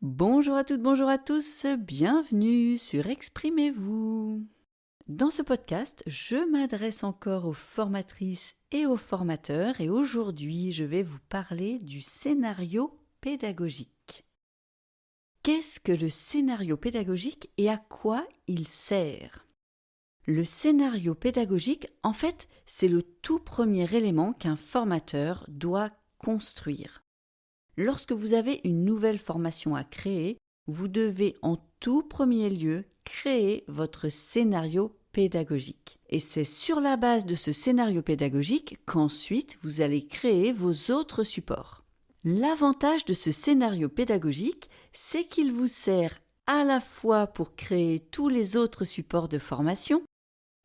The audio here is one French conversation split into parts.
Bonjour à toutes, bonjour à tous, bienvenue sur Exprimez-vous. Dans ce podcast, je m'adresse encore aux formatrices et aux formateurs et aujourd'hui, je vais vous parler du scénario pédagogique. Qu'est-ce que le scénario pédagogique et à quoi il sert ? Le scénario pédagogique, en fait, c'est le tout premier élément qu'un formateur doit construire. Lorsque vous avez une nouvelle formation à créer, vous devez en tout premier lieu créer votre scénario pédagogique. Et c'est sur la base de ce scénario pédagogique qu'ensuite vous allez créer vos autres supports. L'avantage de ce scénario pédagogique, c'est qu'il vous sert à la fois pour créer tous les autres supports de formation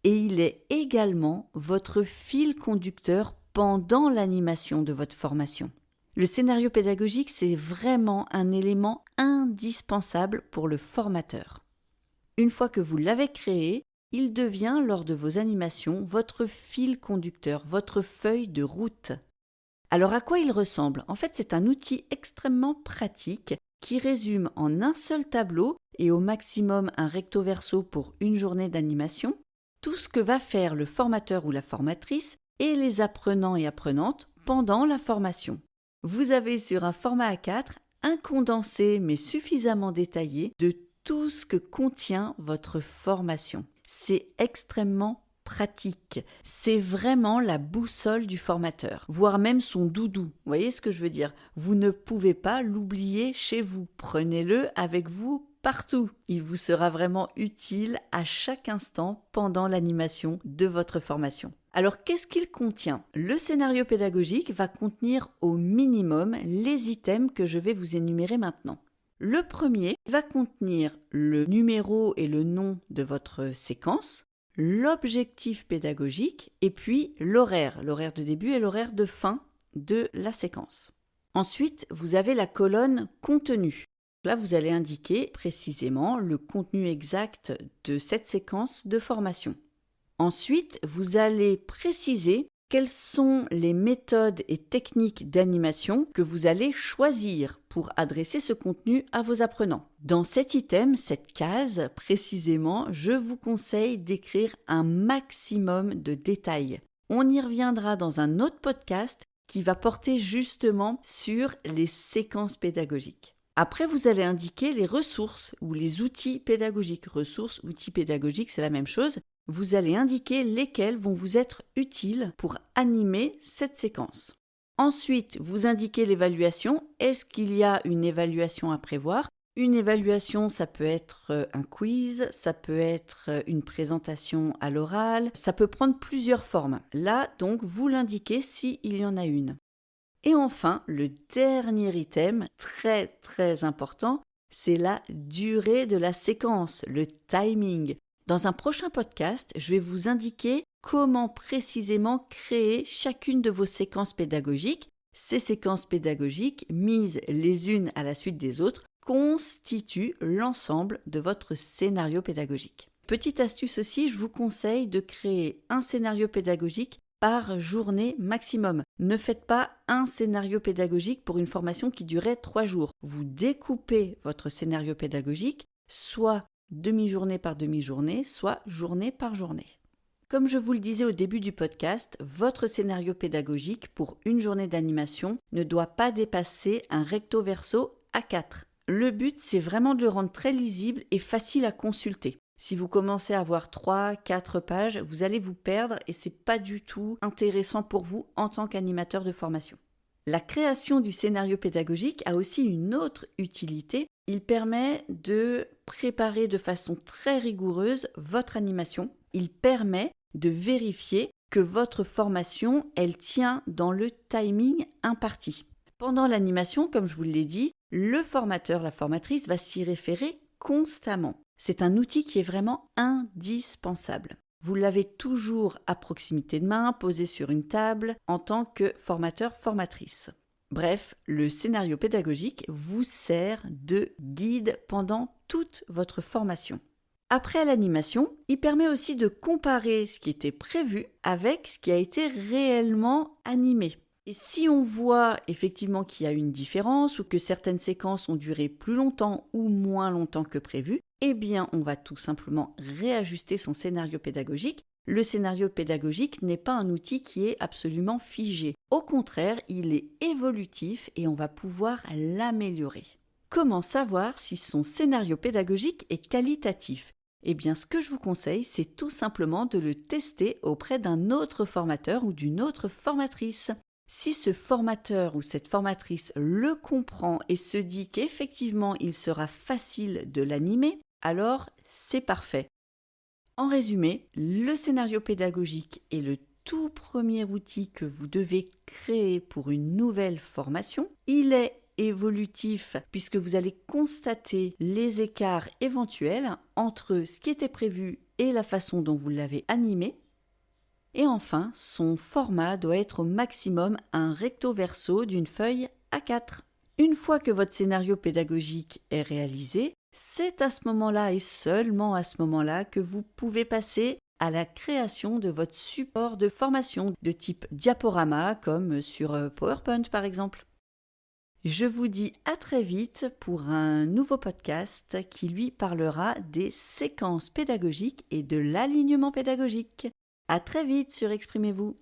et il est également votre fil conducteur pendant l'animation de votre formation. Le scénario pédagogique, c'est vraiment un élément indispensable pour le formateur. Une fois que vous l'avez créé, il devient, lors de vos animations, votre fil conducteur, votre feuille de route. Alors à quoi il ressemble ? En fait, c'est un outil extrêmement pratique qui résume en un seul tableau et au maximum un recto verso pour une journée d'animation tout ce que va faire le formateur ou la formatrice et les apprenants et apprenantes pendant la formation. Vous avez sur un format A4 un condensé mais suffisamment détaillé de tout ce que contient votre formation. C'est extrêmement pratique. C'est vraiment la boussole du formateur, voire même son doudou. Vous voyez ce que je veux dire ? Vous ne pouvez pas l'oublier chez vous. Prenez-le avec vous partout. Il vous sera vraiment utile à chaque instant pendant l'animation de votre formation. Alors, qu'est-ce qu'il contient ? Le scénario pédagogique va contenir au minimum les items que je vais vous énumérer maintenant. Le premier va contenir le numéro et le nom de votre séquence, l'objectif pédagogique et puis l'horaire de début et l'horaire de fin de la séquence. Ensuite, vous avez la colonne contenu. Là, vous allez indiquer précisément le contenu exact de cette séquence de formation. Ensuite, vous allez préciser quelles sont les méthodes et techniques d'animation que vous allez choisir pour adresser ce contenu à vos apprenants. Dans cet item, cette case, précisément, je vous conseille d'écrire un maximum de détails. On y reviendra dans un autre podcast qui va porter justement sur les séquences pédagogiques. Après, vous allez indiquer les ressources ou les outils pédagogiques. Ressources, outils pédagogiques, c'est la même chose. Vous allez indiquer lesquels vont vous être utiles pour animer cette séquence. Ensuite, vous indiquez l'évaluation. Est-ce qu'il y a une évaluation à prévoir ? Une évaluation, ça peut être un quiz, ça peut être une présentation à l'oral, ça peut prendre plusieurs formes. Là, donc, vous l'indiquez s'il y en a une. Et enfin, le dernier item, très important, c'est la durée de la séquence, le timing. Dans un prochain podcast, je vais vous indiquer comment précisément créer chacune de vos séquences pédagogiques. Ces séquences pédagogiques, mises les unes à la suite des autres, constituent l'ensemble de votre scénario pédagogique. Petite astuce aussi, je vous conseille de créer un scénario pédagogique par journée maximum. Ne faites pas un scénario pédagogique pour une formation qui durait 3 jours. Vous découpez votre scénario pédagogique, soit demi-journée par demi-journée, soit journée par journée. Comme je vous le disais au début du podcast, votre scénario pédagogique pour une journée d'animation ne doit pas dépasser un recto verso A4. Le but, c'est vraiment de le rendre très lisible et facile à consulter. Si vous commencez à avoir 3-4 pages, vous allez vous perdre et c'est pas du tout intéressant pour vous en tant qu'animateur de formation. La création du scénario pédagogique a aussi une autre utilité. Il permet de préparer de façon très rigoureuse votre animation. Il permet de vérifier que votre formation, elle tient dans le timing imparti. Pendant l'animation, comme je vous l'ai dit, le formateur, la formatrice va s'y référer constamment. C'est un outil qui est vraiment indispensable. Vous l'avez toujours à proximité de main, posé sur une table, en tant que formateur-formatrice. Bref, le scénario pédagogique vous sert de guide pendant toute votre formation. Après l'animation, il permet aussi de comparer ce qui était prévu avec ce qui a été réellement animé. Et si on voit effectivement qu'il y a une différence ou que certaines séquences ont duré plus longtemps ou moins longtemps que prévu, eh bien on va tout simplement réajuster son scénario pédagogique. Le scénario pédagogique n'est pas un outil qui est absolument figé. Au contraire, il est évolutif et on va pouvoir l'améliorer. Comment savoir si son scénario pédagogique est qualitatif ? Eh bien, ce que je vous conseille, c'est tout simplement de le tester auprès d'un autre formateur ou d'une autre formatrice. Si ce formateur ou cette formatrice le comprend et se dit qu'effectivement il sera facile de l'animer, alors c'est parfait. En résumé, le scénario pédagogique est le tout premier outil que vous devez créer pour une nouvelle formation. Il est évolutif puisque vous allez constater les écarts éventuels entre ce qui était prévu et la façon dont vous l'avez animé. Et enfin, son format doit être au maximum un recto verso d'une feuille A4. Une fois que votre scénario pédagogique est réalisé, c'est à ce moment-là et seulement à ce moment-là que vous pouvez passer à la création de votre support de formation de type diaporama comme sur PowerPoint par exemple. Je vous dis à très vite pour un nouveau podcast qui lui parlera des séquences pédagogiques et de l'alignement pédagogique. À très vite sur Exprimez-vous.